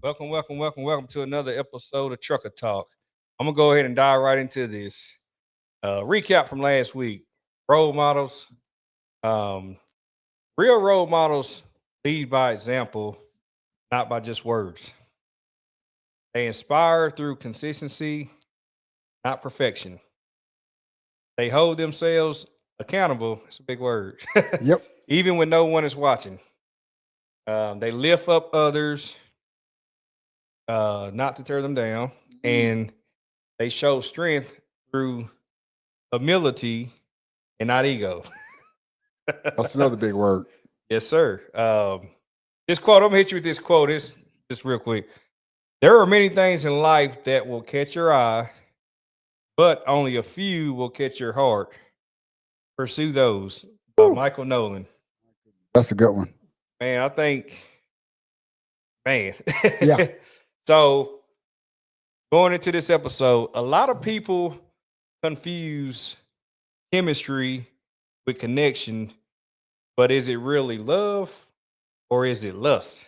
Welcome to another episode of Trucker Talk. I'm gonna go ahead and dive right into this. Recap from last week. Role models. Um, Real role models lead by example, not by just words. They inspire through consistency, not perfection. They hold themselves accountable. It's a big word. Yep. Even when no one is watching. They lift up others, not to tear them down, and they show strength through humility and not ego. That's another big word. Yes, sir. This quote, I'm gonna hit you with this quote. This just real quick. There are many things in life that will catch your eye, but only a few will catch your heart. Pursue those by Whew. Michael Nolan. That's a good one. Man, I think, man. Yeah. So going into this episode, a lot of people confuse chemistry with connection, but is it really love or is it lust?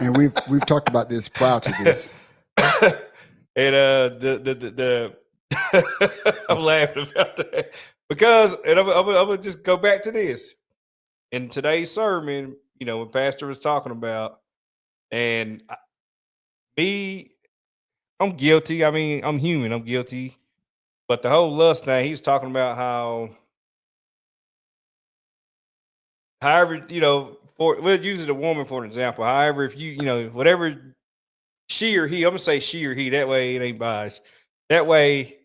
And we've talked about this prior to this. And the I'm laughing about that because, and I'm gonna just go back to this in today's sermon. You know, when Pastor was talking about, and me, I'm guilty. I mean, I'm human. I'm guilty. But the whole lust thing, he's talking about how, however, for we'll use a woman for an example. However, if whatever she or he, I'm gonna say she or he. That way, it ain't biased. That way,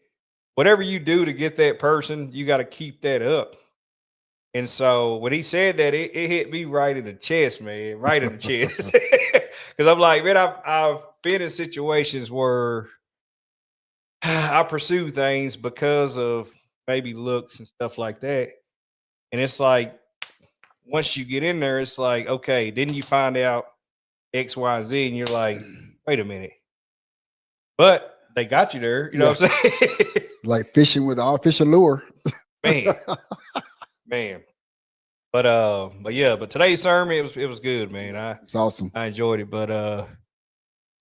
whatever you do to get that person, you got to keep that up. And so when he said that, it hit me right in the chest, man, right in the chest. Because I'm like, man, I've been in situations where I pursue things because of maybe looks and stuff like that. And it's like, once you get in there, it's like, okay, then you find out X, Y, Z, and you're like, wait a minute. But they got you there, you know what I'm saying? Like fishing with artificial lure. Man, man. But today's sermon, it was good, man. It's awesome. I enjoyed it. But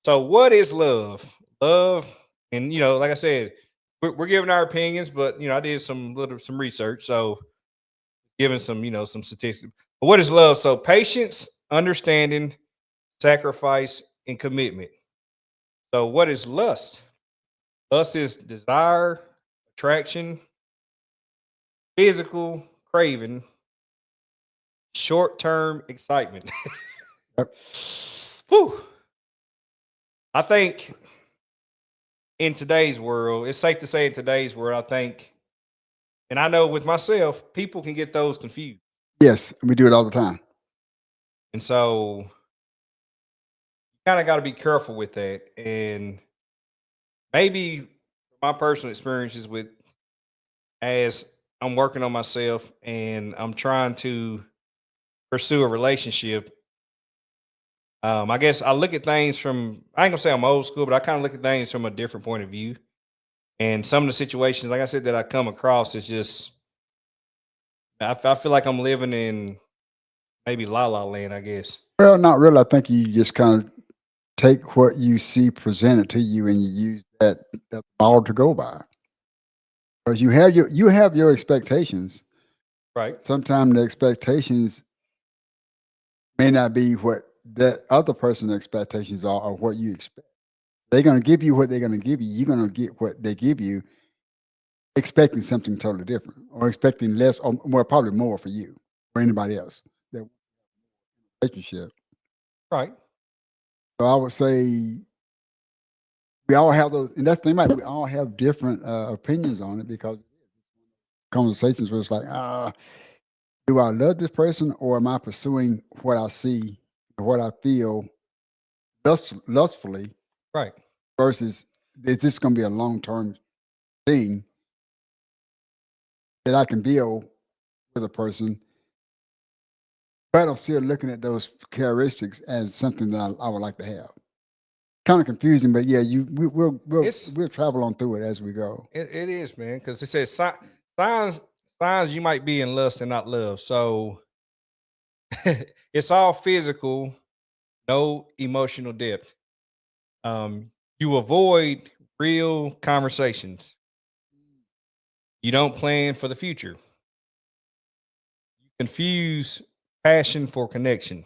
so what is love? Love, and like I said, we're giving our opinions, but I did some research, so giving some statistics. But what is love? So patience, understanding, sacrifice, and commitment. So what is lust? Lust is desire, attraction, physical craving, short-term excitement. Yep. Whew. I think in today's world, it's safe to say in today's world, I think, and I know with myself, people can get those confused. Yes, we do it all the time. And so you kind of got to be careful with that. And maybe my personal experiences with, as I'm working on myself and I'm trying to pursue a relationship, I guess I look at things from, I ain't gonna say I'm old school, but I kind of look at things from a different point of view. And some of the situations, like I said, that I come across is just, I feel like I'm living in maybe La La Land, I guess. Well, not really. I think you just kind of take what you see presented to you and you use that ball to go by. Because you have your expectations. Right. Sometimes the expectations may not be what that other person's expectations are or what you expect. They're going to give you what they're going to give you. You're going to get what they give you, expecting something totally different or expecting less or well, probably more for you or anybody else. That relationship. Right. So I would say we all have those, and that's the thing about it, we all have different opinions on it because conversations where it's like, do I love this person or am I pursuing what I see, or what I feel lustfully Right. versus is this going to be a long term thing that I can build with a person, but I'm still looking at those characteristics as something that I would like to have. Kind of confusing, but yeah, we'll travel on through it as we go. It is, man, because it says signs signs you might be in lust and not love. So it's all physical, no emotional depth. You avoid real conversations. You don't plan for the future. You confuse passion for connection.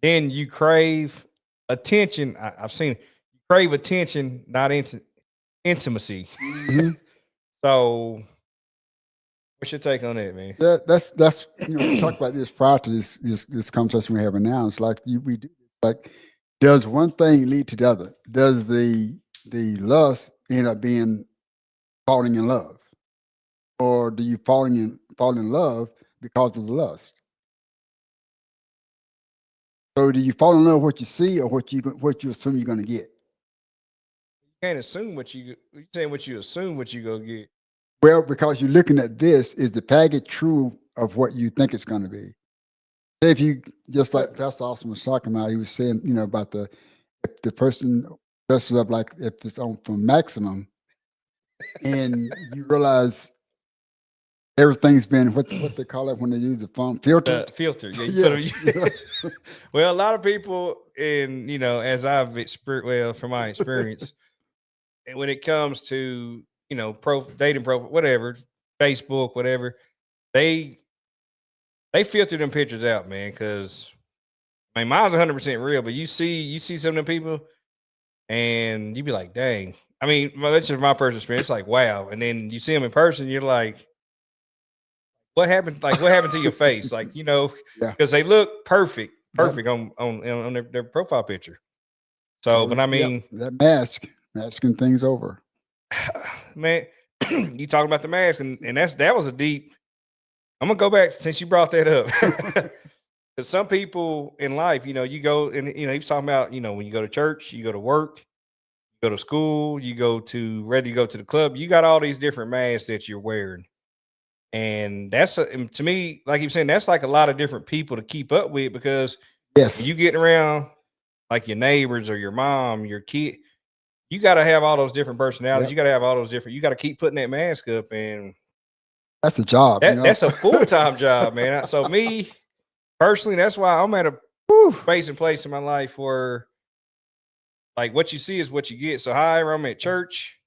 Then you crave attention. I've seen it. You crave attention, not intimacy. Mhm. So, what's your take on that, man? That's we talked about this prior to this conversation we're having now. It's like we do like, does one thing lead to the other? Does the lust end up being falling in love, or do you fall in love because of the lust? So do you fall in love with what you see or what you assume you're going to get? You can't assume you saying what you assume what you go get. Well, because you're looking at this, is the package true of what you think it's going to be? Say if you just like Pastor Austin was talking about, he was saying, about if the person dresses up like if it's on from maximum, and you realize everything's been what they call it when they use the phone filter. Filter. Yeah, you put Yes. them, well, a lot of people, in as I've experienced, well, from my experience, and when it comes to dating profile, whatever, Facebook, whatever, they filter them pictures out, man. Because I mean, mine's 100% real, but you see some of them people, and you be like, dang. I mean, that's just my personal experience. It's like, wow. And then you see them in person, you're like, what happened? Like, what happened to your face? Like, Yeah. because they look perfect Yep. on their profile picture. So, but I Yep, mean, that masking things over. man, you talking about the mask, and that was a deep. I'm gonna go back since you brought that up. Because some people in life, you go and he's talking about, when you go to church, you go to work, you go to school, you go to the club, you got all these different masks that you're wearing. And and to me, like you're saying, that's like a lot of different people to keep up with, because when Yes. you getting around like your neighbors or your mom, your kid, you got to have all those different personalities. Yep. You got to have all those different. You got to keep putting that mask up, and That's a job. that's a full time job, man. So me personally, that's why I'm at a space and place in my life where, like, what you see is what you get. So, however, I'm at church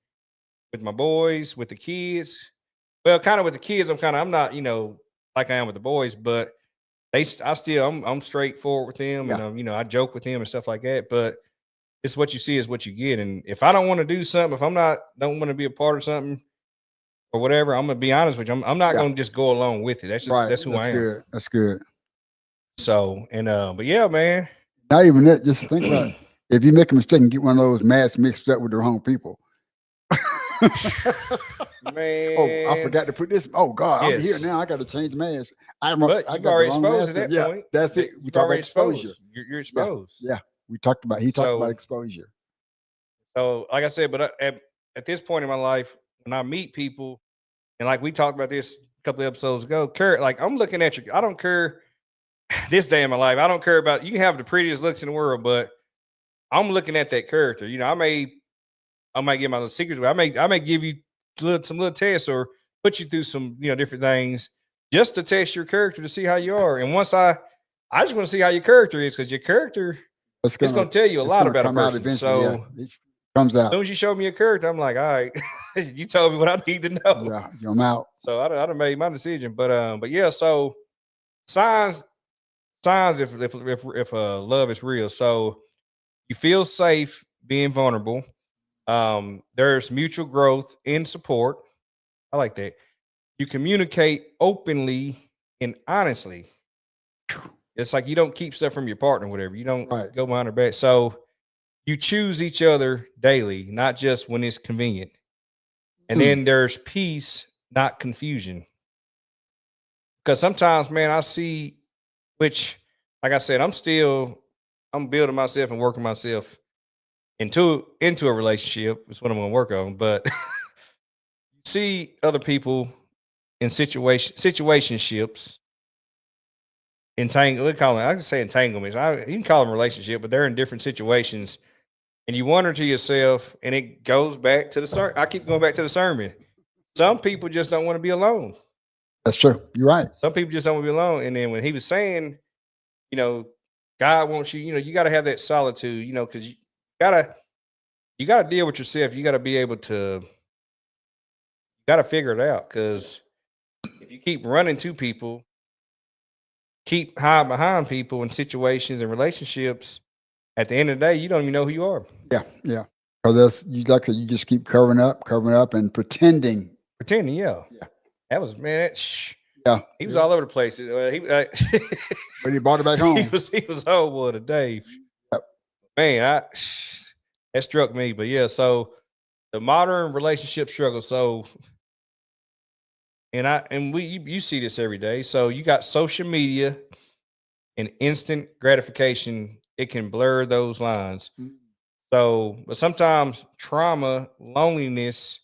with my boys, with the kids. Well, kind of with the kids, I'm not, like I am with the boys, but I'm straightforward with them, Yeah. and I joke with them and stuff like that. But it's what you see is what you get. And if I don't want to do something, if don't want to be a part of something or whatever, I'm gonna be honest with you. I'm not Yeah. gonna just go along with it. That's who I am. Good. That's good. So, and but yeah, man. Not even that. Just think about if you make a mistake and get one of those masks mixed up with the wrong people. Man. Oh, I forgot to put this. Oh God, I'm here Yes. now. I got to change masks. But I you've got the already wrong exposed at mask. that Yeah, point. that's it. We You've talk about already exposure. exposed. You're exposed. Yeah, he talked about So- exposure. So, like I said, but at this point in my life, when I meet people, and like we talked about this a couple of episodes ago, like I'm looking at you. I don't care this day in my life. I don't care about, you can have the prettiest looks in the world, but I'm looking at that character. I might give my little secrets away. I may give you some little tests or put you through some different things just to test your character to see how you are. And once I just want to see how your character is, because your character It's going to tell you a lot about a person. Eventually, So it comes as out. soon as you show me a character, I'm like, all right, you told me what I need to know. Yeah, I'm out. So I done made my decision. But yeah, so signs if love is real. So you feel safe being vulnerable. There's mutual growth and support. I like that. You communicate openly and honestly. It's like you don't keep stuff from your partner, whatever. You don't go behind her back. So you choose each other daily, not just when it's convenient. And then there's peace, not confusion. Because sometimes, man, I see, which, like I said, I'm building myself and working myself into a relationship. That's what I'm going to work on. But you see other people in situationships, I can say entanglements. You can call them relationship, but they're in different situations. And you wonder to yourself, and it goes back to the sermon. I keep going back to the sermon. some people just don't want to be alone. That's true. You're right. Some people just don't want to be alone. And then when he was saying, God wants you, you got to have that solitude, because gotta you gotta deal with yourself. You gotta be able to gotta figure it out. Cause if you keep running to people, keep hiding behind people in situations and relationships, at the end of the day, you don't even know who you are. Yeah, yeah. Because you just keep covering up, and pretending. Pretending, yeah. Yeah. That was man. Yeah, he was all over the place. But he brought it back home. he was whole boy today. Yep. Man, that struck me. But yeah, so the modern relationship struggle. So, you see this every day. So you got social media and instant gratification. It can blur those lines. Mhm. So, but sometimes trauma, loneliness,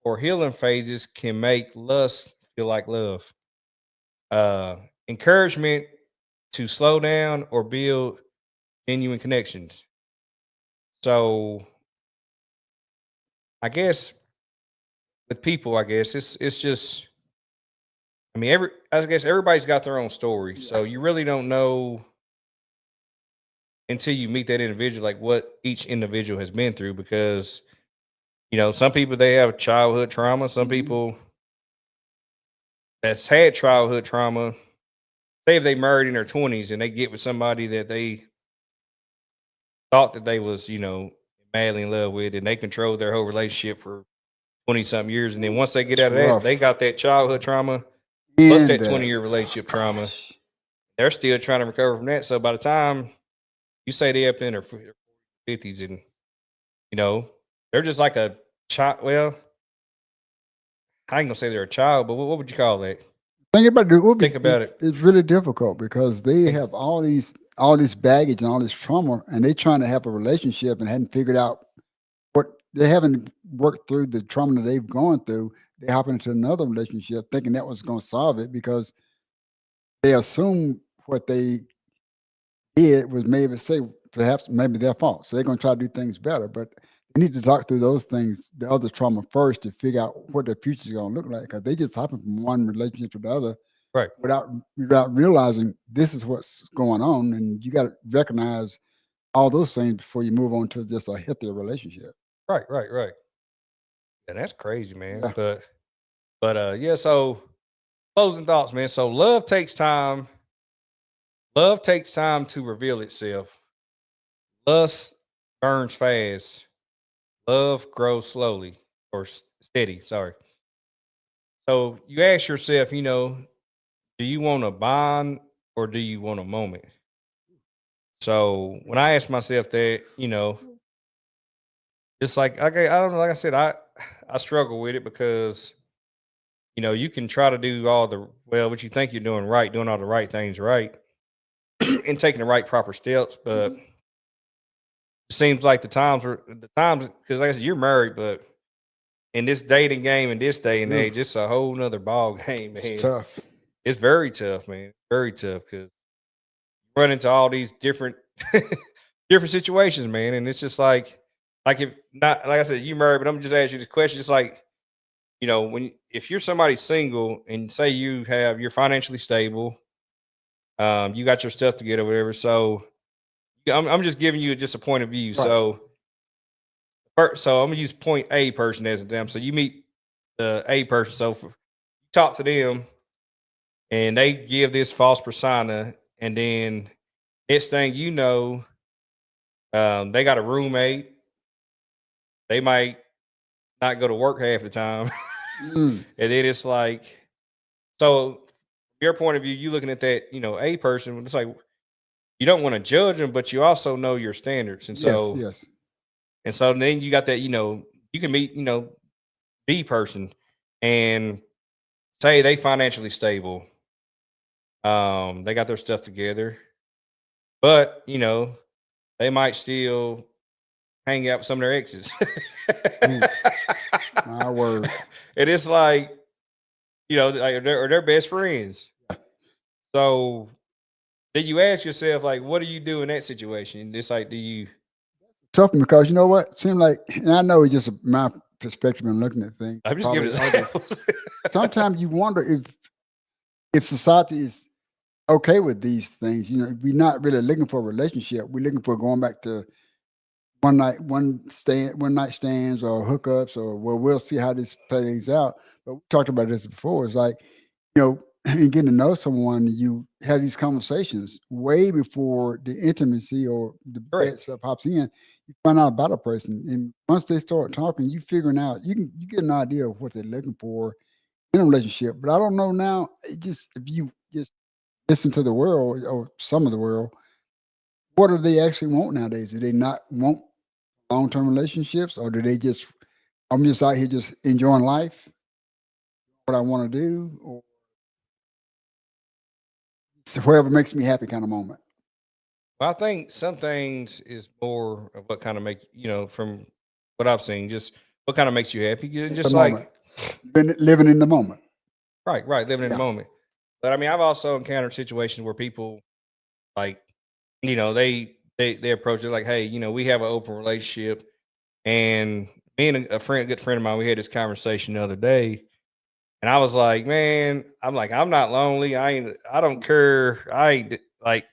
or healing phases can make lust feel like love. Encouragement to slow down or build genuine connections. So, I guess with people, I guess it's just. I mean, I guess everybody's got their own story, so you really don't know until you meet that individual, like what each individual has been through. Because some people they have childhood trauma. Some Mhm. people that's had childhood trauma, say if they married in their 20s and they get with somebody that they thought that they was, madly in love with, and they controlled their whole relationship for 20 something years. And then once they get It's out of that, rough. they got that childhood trauma plus And that 20-year relationship trauma. They're still trying to recover from that. So by the time you say they up in their 50s and, they're just like a child. Well, I ain't gonna say they're a child, but what would you call that? Think about it. Think about it. It's really difficult because they have all this baggage and all this trauma, and they're trying to have a relationship and hadn't figured out what they haven't worked through the trauma that they've gone through. They hop into another relationship thinking that was going to solve it because they assume what they did was maybe their fault. So they're going to try to do things better, but they need to talk through those things, the other trauma first, to figure out what their future is going to look like. Because they just hopping from one relationship to the other, Right. Without realizing this is what's going on, and you got to recognize all those things before you move on to just a healthier relationship. Right. And that's crazy, man. Yeah. But yeah. So closing thoughts, man. So love takes time. Love takes time to reveal itself. Lust burns fast. Love grows slowly or steady. Sorry. So you ask yourself, do you want a bond or do you want a moment? So when I ask myself that, it's like I don't know. Like I said, I struggle with it because you can try to do what you think you're doing right, doing all the right things right, and taking the right proper steps, but it seems like the times because like I said, you're married, but in this dating game in this day and Oof. age, it's a whole nother ball game, man. It's tough. It's very tough, man. Very tough because you run into all these different different situations, man, and it's just like if not like I said, you married, but I'm just asking you this question. It's like if you're somebody single and say you're financially stable, you got your stuff together, whatever. So I'm just giving you just a point of view. Right. So I'm gonna use point A person as an example. So you meet the A person. So you talk to them, and they give this false persona, and then next thing you know, they got a roommate. They might not go to work half the time, and then it's like, so your point of view, you looking at that, A person. It's like you don't want to judge them, but you also know your standards, and so yes. And so then you got that, you can meet, B person and say they financially stable. They got their stuff together, but they might still hang out with some of their exes. My word. And it's like, like they're best friends. So then you ask yourself, like, what do you do in that situation? It's like, do you Tough because you know what? Seemed like, and I know it's just my perspective and looking at things. I'm just giving Probably examples. sometimes you wonder if society is okay with these things. You know, we're not really looking for a relationship. We're looking for going back to one night stands or hookups, or well, we'll see how this plays out. But we talked about this before. It's like, you know, in getting to know someone, you have these conversations way before the intimacy or the bed Correct. stuff pops in. You find out about a person, and once they start talking, you figuring out you get an idea of what they're looking for in a relationship. But I don't know now. It just if you just listen to the world or some of the world, what do they actually want nowadays? Do they not want long-term relationships, or do they just I'm just out here just enjoying life, what I want to do, or it's whatever makes me happy kind of moment. Well, I think some things is more of what kind of make from what I've seen, just what kind of makes you happy. The Just moment, like living in the moment. right, living in the Yeah. moment. But I mean, I've also encountered situations where people like, they approach it like, hey, we have an open relationship, and me and a good friend of mine, we had this conversation the other day, and I was like, man, I'm not lonely. I don't care. I ain't like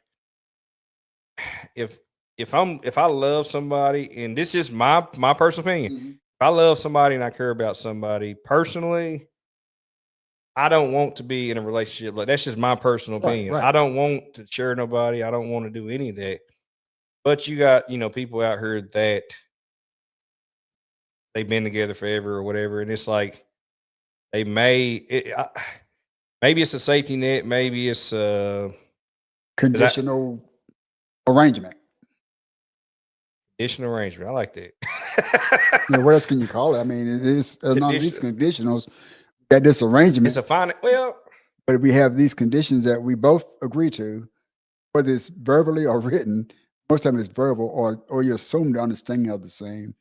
if if I love somebody, and this is my personal opinion. Mhm. If I love somebody and I care about somebody personally, I don't want to be in a relationship. Like, that's just my personal Right, opinion. right. I don't want to share nobody. I don't want to do any of that. But you got, people out here that they've been together forever or whatever, and it's like maybe it's a safety net, maybe it's 'cause Conditional arrangement. conditional arrangement. I like that. You know, what else can you call it? I mean, it is none of these Condition. conditionals. Got this It's arrangement, a fine. Well, but we have these conditions that we both agree to, whether it's verbally or written. Most of it's verbal, or you assume the understanding of the same.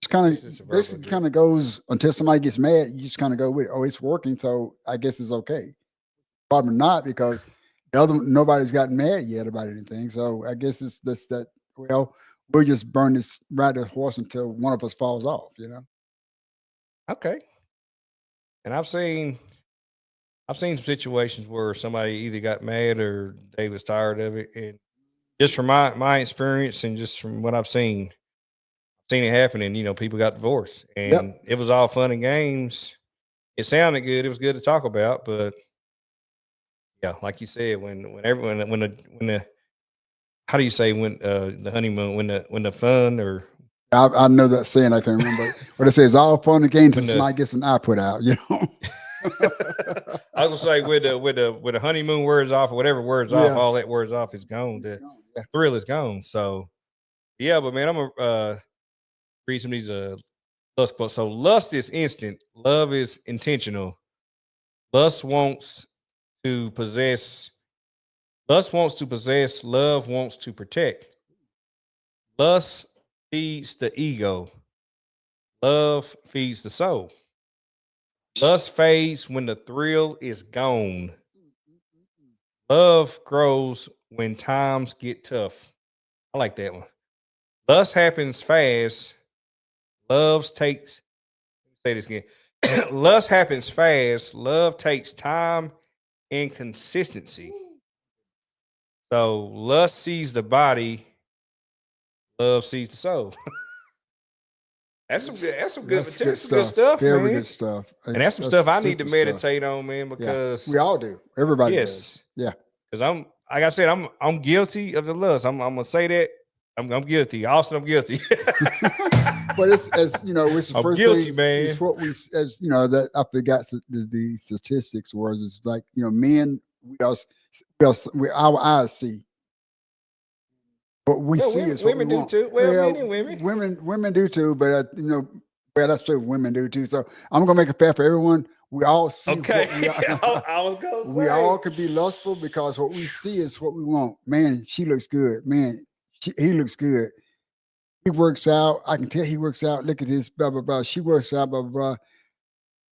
Just kind this is a of verbal basically kind agreement. of goes until somebody gets mad. You just kind of go with, oh, it's working, so I guess it's okay. Probably not, because nobody's gotten mad yet about anything. So I guess it's this that well, we'll just burn this ride this horse until one of us falls off. You know. Okay. And I've seen some situations where somebody either got mad or they was tired of it, and just from my experience and just from what I've seen it happen, and people got divorced, and Yep. it was all fun and games. It sounded good. It was good to talk about, but yeah, like you said, when everyone when the how do you say when the honeymoon when the fun or I know that saying. I can't remember what it says. All fun and games until when the somebody gets an eye put out. You know. I was gonna say when the honeymoon wears off or whatever wears off, Yeah. all that wears off is gone. It's The gone. Yeah. thrill is gone. So yeah, but man, I'm gonna read some of these lust quotes. So lust is instant, love is intentional. Lust wants to possess, lust wants to possess, love wants to protect. Lust feeds the ego, love feeds the soul. Lust fades when the thrill is gone. Love grows when times get tough. I like that one. Lust happens fast. Love takes, say this again. Lust happens fast. Love takes time and consistency. So lust sees the body. Love sees the soul. That's some good. That's some good. That's good That's some good stuff. stuff, Very man. good stuff. And that's some That's stuff I need to super stuff. meditate on, man. Yeah, Because we all do. Everybody does. yes, Yeah. because I'm like I said, I'm guilty of the lust. I'm gonna say that. I'm guilty. Austin, I'm guilty. But it's as you know, it's the I'm first guilty, thing. man. It's what we as you know that I forgot the statistics was. It's like men we our eyes see what we Well, see women, is what we women do want. too. Well, men Well, and women. women do too, but you know, well that's true. Women do too. So I'm gonna make it fair for everyone. We all see Okay. what we are. I was gonna We say. all could be lustful because what we see is what we want. Man, she looks good. Man, he looks good. He works out. I can tell he works out. Look at this, blah, blah, blah. She works out, blah, blah, blah.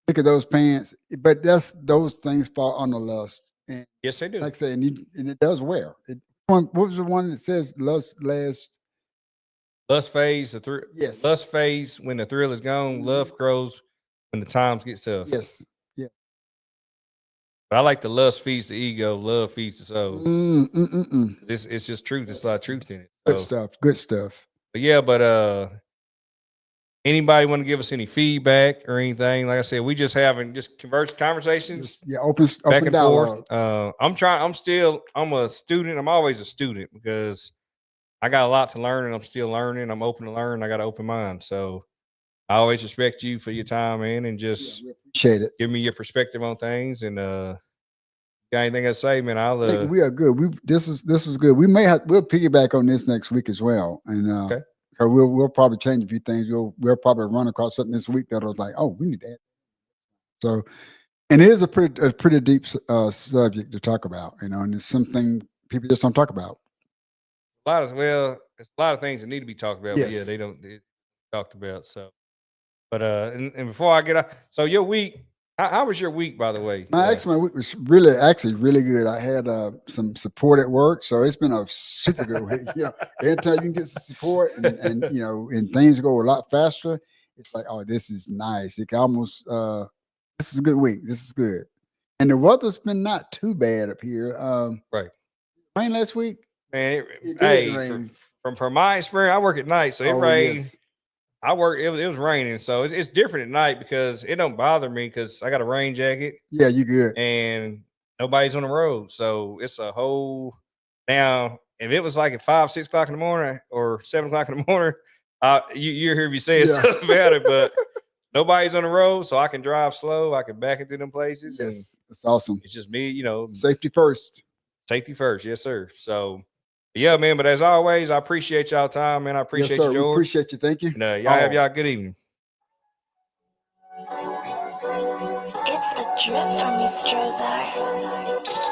Look at those pants. But those things fall under lust. And Yes, they do. like I say, and it does wear. What was the one that says lust lasts Lust fades, Yes. lust fades when the thrill is gone. Love grows when the times get tough. Yes. Yeah. But I like the lust feeds the ego, love feeds the soul. It's just truth. There's a lot of truth in it. Good So, stuff. Good stuff. but yeah, but anybody want to give us any feedback or anything? Like I said, we just having just conversations Yeah, back open and dialogue. forth. I'm a student. I'm always a student because I got a lot to learn and I'm still learning. I'm open to learn. I got an open mind. So I always respect you for your time, man, and just We appreciate it. give me your perspective on things. And got anything to say, man? I'll I think we are good. This is good. We'll piggyback on this next week as well. And okay. we'll probably change a few things. We'll probably run across something this week that was like, oh, we need that. So, and it is a pretty deep subject to talk about, and it's something people just don't talk about. It's a lot of things that need to be talked about, but yeah, they don't talked about. So, but and before I get out, so your week, how was your week, by the way? My week was really good. I had some support at work, so it's been a super good week. Anytime you can get some support and and things go a lot faster, it's like, oh, this is nice. It almost this is a good week. This is good, and the weather's been not too bad up here. Right, rain last week. Man, from my experience, I work at night, so it rained. Yes. I work. It was raining, so it's different at night because it don't bother me because I got a rain jacket. Yeah, you good. And nobody's on the road, so it's a whole. Now, if it was like at 5, 6 o'clock in the morning or 7 o'clock in the morning, you hear me saying something about it, but nobody's on the road, so I can drive slow. I can back into them places. Yes, and that's awesome. It's just me, safety first. Safety first, yes, sir. So. Yeah, man. But as always, I appreciate y'all time, man. I appreciate you, George. We appreciate you. Thank you. And, y'all have y'all a good evening. It's the drip from me, Strozar.